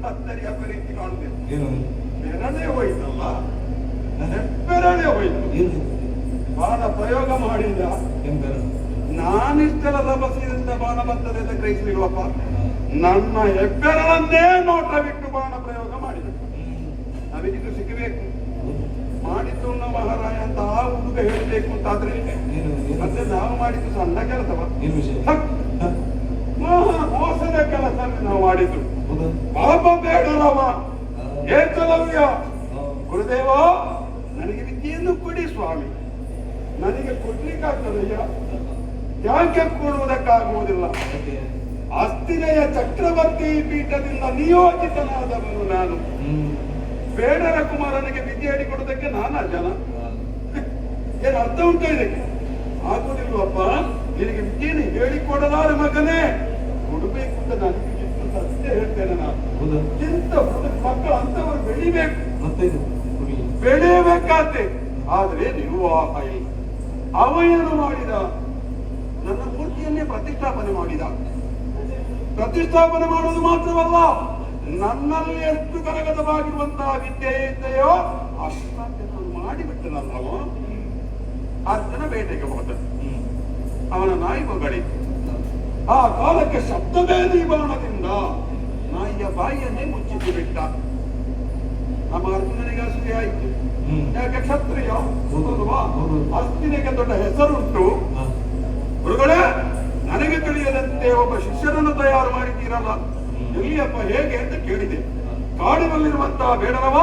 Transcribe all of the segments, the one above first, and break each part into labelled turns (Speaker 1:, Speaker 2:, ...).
Speaker 1: ಕತ್ತರಿ ಹಬ್ಬ ರೀತಿ ಕಾಣುದಿಲ್ಲ.
Speaker 2: ಏನು
Speaker 1: ಬೆರಳೇ ಹೋಯ್ತಲ್ಲ, ಬೆರಳೇ ಹೋಯ್ತು. ಬಾಣ ಪ್ರಯೋಗ ಮಾಡಿದ ನಾನಿಷ್ಟೆಲ್ಲ ತಪಸ್ಸಿನಿಂದ ಬಾಣ ಬರ್ತದೆ ಅಂತ ಗ್ರಹಿಸಲಿಲ್ವಪ್ಪ. ನನ್ನ ಹೆಬ್ಬೆರಳನ್ನೇ ನೋಟ ಬಿಟ್ಟು ಬಾಣ ಪ್ರಯೋಗ ಮಾಡಿದ. ನಮಗಿದು ಸಿಗಬೇಕು, ಮಾಡಿದ್ದು ಮಹಾರಾಯ ಅಂತ ಆ ಹುಡುಗ ಹೇಳಬೇಕು ಅಂತಾದ್ರೆ ಮತ್ತೆ ನಾವು ಮಾಡಿದ್ದು ಸಣ್ಣ ಕೆಲಸವ, ಮೋಸದ ಕೆಲಸ ನಾವು ಮಾಡಿದ್ದು. ಪಾಪ ಬೇಡರವ, ಏಕಲವ್ಯ ಗುರುದೇವ ನನಗೆ ವಿದ್ಯೆಯನ್ನು ಕೊಡಿ ಸ್ವಾಮಿ. ನನಗೆ ಕೊಡ್ಲಿಕ್ಕಾಗ್ತದಯ್ಯ, ಯಾಕೆ ಕೊಡುವುದಕ್ಕಾಗುವುದಿಲ್ಲ. ಅಸ್ತಿನೆಯ ಚಕ್ರವರ್ತಿ ಪೀಠದಿಂದ ನಿಯೋಜಿತನಾದವನು ನಾನು. ಬೇಡರ ಕುಮಾರನಿಗೆ ವಿದ್ಯೆ ಹೇಳಿಕೊಡೋದಕ್ಕೆ ನಾನಾ ಜನ ಏನು ಅರ್ಥ ಉಂಟು ಇದಕ್ಕೆ? ಆಗುದಿಲ್ವಪ್ಪ, ನಿನಗೆ ವಿದ್ಯೆಯನ್ನು ಹೇಳಿಕೊಡಲಾರ ಮಗನೇ, ಕೊಡಬೇಕು ಅಂತ ನನಗೆ ಎಷ್ಟು ಸತ್ಯ ಹೇಳ್ತೇನೆ ನಾನು. ಇಂಥ ಮಕ್ಕಳು ಅಂತವರು ಬೆಳಿಬೇಕು, ಬೆಳೆಯಬೇಕಾದ್ರೆ ಆದ್ರೆ ನಿರ್ವಾಹ ಇಲ್ಲ. ಅವ ಏನು ಮಾಡಿದ? ನನ್ನ ಮೂರ್ತಿಯನ್ನೇ ಪ್ರತಿಷ್ಠಾಪನೆ ಮಾಡಿದ. ಪ್ರತಿಷ್ಠಾಪನೆ ಮಾಡುವುದು ಮಾತ್ರವಲ್ಲ, ನನ್ನಲ್ಲಿ ಎಷ್ಟು ಕರಗತವಾಗಿರುವಂತಹ ವಿದ್ಯೆ ಇದೆಯೋ ಅಷ್ಟಕ್ಕೆ ನಾನು ಮಾಡಿಬಿಟ್ಟನಲ್ಲವ. ಅರ್ಜುನ ಬೇಟೆಗೆ ಹೋದ, ಅವನ ನಾಯಿ ಮಗಳಿತ್ತು. ಆ ಕಾಲಕ್ಕೆ ಶಬ್ದವೇದಿ ಬಾಣದಿಂದ ನಾಯಿಯ ಬಾಯಿಯನ್ನೇ ಮುಚ್ಚಿಸಿ ಬಿಟ್ಟ. ನಮ್ಮ ಅರ್ಜುನನಿಗೆ ಅಸೂಯೆ ಆಯಿತು. ಯಾಕೆ ಕ್ಷತ್ರಿಯ ಅಸ್ತಿನಿಗೆ ದೊಡ್ಡ ಹೆಸರುಂಟು. ಗುರುಗಳೇ, ನನಗೆ ತಿಳಿಯದಂತೆ ಒಬ್ಬ ಶಿಷ್ಯರನ್ನು ತಯಾರು ಮಾಡಿದ್ದೀರಲ್ಲ, ಎಲ್ಲಿಯಪ್ಪ ಹೇಗೆ ಅಂತ ಕೇಳಿದೆ. ಕಾಡಿನಲ್ಲಿರುವಂತಹ ಬೇಡರವ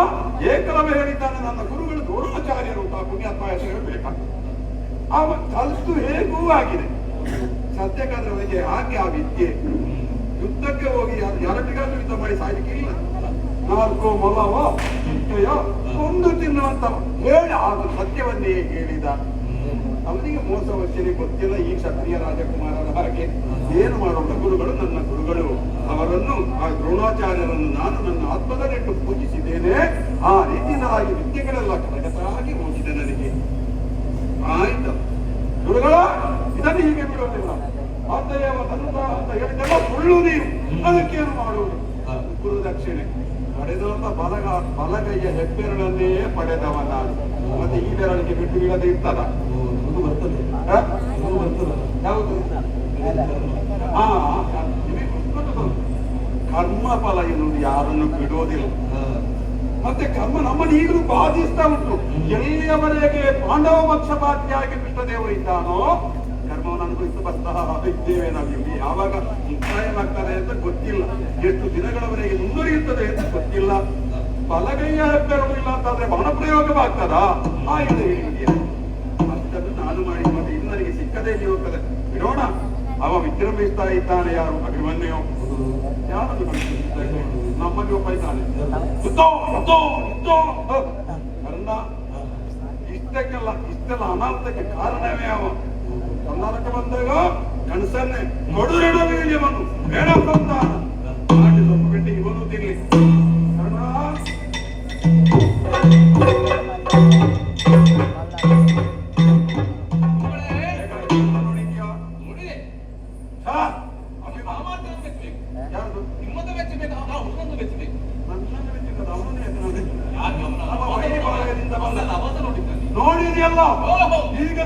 Speaker 1: ಏಕಲವ್ಯ ಹೇಳಿದ್ದಾನೆ, ನನ್ನ ಗುರುಗಳು ದ್ರೋಣಾಚಾರ್ಯರು ಅಂತ ಪುಣ್ಯಾತ್ಮ ಹೆಸರು ಹೇಳ್ಬೇಕ. ಅವ ಕಲಿತು ಹೇಗೂ ಆಗಿದೆ. ಸದ್ಯಕ್ಕಾದ್ರೆ ಅವನಿಗೆ ಹಾಗೆ ಆ ವಿದ್ಯೆ. ಯುದ್ಧಕ್ಕೆ ಹೋಗಿ ಯಾರೊಟ್ಟಿಗಾದ್ರೂ ಯುದ್ಧ ಮಾಡಿ ಸಾಯ್ಲಿಕ್ಕೆ ಇಲ್ಲ. 4 ಮೊಲವ ಚಿಟ್ಟೆಯ ಒಂದು ತಿನ್ನುವಂತ ಹೇಳಿ ಆದ ಸತ್ಯವನ್ನೇ ಹೇಳಿದ. ಅವನಿಗೆ ಮೋಸ ವಂಚನೆ ಗೊತ್ತಿಲ್ಲ. ಈ ಕ್ಷತ್ರಿಯ ರಾಜಕುಮಾರರ ಹಾಗೆ ಏನು ಮಾಡೋಣ. ಗುರುಗಳು ನನ್ನ ಗುರುಗಳು, ಅವರನ್ನು ಆ ದ್ರೋಣಾಚಾರ್ಯರನ್ನು ನಾನು ನನ್ನ ಆತ್ಮದಲ್ಲಿಟ್ಟು ಪೂಜಿಸಿದ್ದೇನೆ. ಆ ರೀತಿಯಾಗಿ ವಿದ್ಯೆಗಳೆಲ್ಲ ಕರಗತಾಗಿ ಹೋಗಿದೆ ನನಗೆ. ಆಯ್ತು ಗುರುಗಳ, ಇದನ್ನು ಹೀಗೆ ಬಿಡೋದಿಲ್ಲ. ಆತಯವ ತನ್ನ ಅಂತ ಹೇಳಿದೆಲ್ಲ ಸುಳ್ಳು ನೀವು. ಅದಕ್ಕೇನು ಮಾಡುವುದು? ಗುರು ದಕ್ಷಿಣೆ ಪಡೆದಂತ ಬಲಗೈಯ ಹೆಬ್ಬೆರಳನ್ನೇ ಪಡೆದವ ನಾನು. ಮತ್ತೆ ಈ ಬೆರಳಿಗೆ ಬಿಟ್ಟು ಬೀಳದೆ ಇರ್ತದ? ಯಾವುದು? ಕರ್ಮ ಫಲ ಎನ್ನುವುದು ಯಾರನ್ನು ಬಿಡೋದಿಲ್ಲ. ಮತ್ತೆ ಕರ್ಮ ನಮ್ಮನ್ನು ಈಗಲೂ ಬಾಧಿಸ್ತಾ ಉಂಟು. ಎಲ್ಲಿಯವರೆಗೆ ಪಾಂಡವ ಪಕ್ಷಪಾತಿಯಾಗಿ ಕೃಷ್ಣದೇವರು ಇದ್ದಾನೋ ಕರ್ಮವನ್ನು ಅನುಭವಿಸ್ತಾ ಬರ್ತಾ ಇದ್ದೇವೆ ನಾವು. ಇಲ್ಲಿ ಯಾವಾಗ ಮುಕ್ತಾಯವಾಗ್ತದೆ ಅಂತ ಗೊತ್ತಿಲ್ಲ, ಎಷ್ಟು ದಿನಗಳವರೆಗೆ ಮುಂದುವರಿಯುತ್ತದೆ ಅಂತ ಗೊತ್ತಿಲ್ಲ. ಬಲಗೈಯ ಹೆಬ್ಬೆರಳು ಇಲ್ಲ ಅಂತಾದ್ರೆ ಬಾಣ ಪ್ರಯೋಗವಾಗ್ತದಾ? ಆಯ್ತು ಹೇಳಿದ್ಯಾ, ಅಷ್ಟನ್ನು ನಾನು ಮಾಡಿ ಮತ್ತೆ ಇದು ನನಗೆ ಸಿಕ್ಕದೇ ಹೋಗ್ತದೆ. ಬಿಡೋಣ. ಅವ ವಿಜೃಂಭಿಸ್ತಾ ಇದ್ದಾನೆ. ಯಾರು? ಅಭಿಮನ್ಯು. ಯಾರನ್ನು ನಮ್ಮಲ್ಲಿ ಒಬ್ಬ ಇದ್ದಾನೆ. ಕರ್ಣ ಇಷ್ಟೆಲ್ಲ ಅನಾಹುತಕ್ಕೆ ಕಾರಣವೇ ಅವ. ಕರ್ನಾಟಕ ಬಂದಾಗ ಕನಸನ್ನೇ ಕೊಡುರೆಡವನು ಬೇಡ ಬಂದ ಮಾಡಿ ಸ್ವಲ್ಪ ಬಿಟ್ಟು ಇವನು ತಿರ್ಲಿ. ಕರ್ಣ ನೋಡಿದೆಯಲ್ಲ, ಈಗ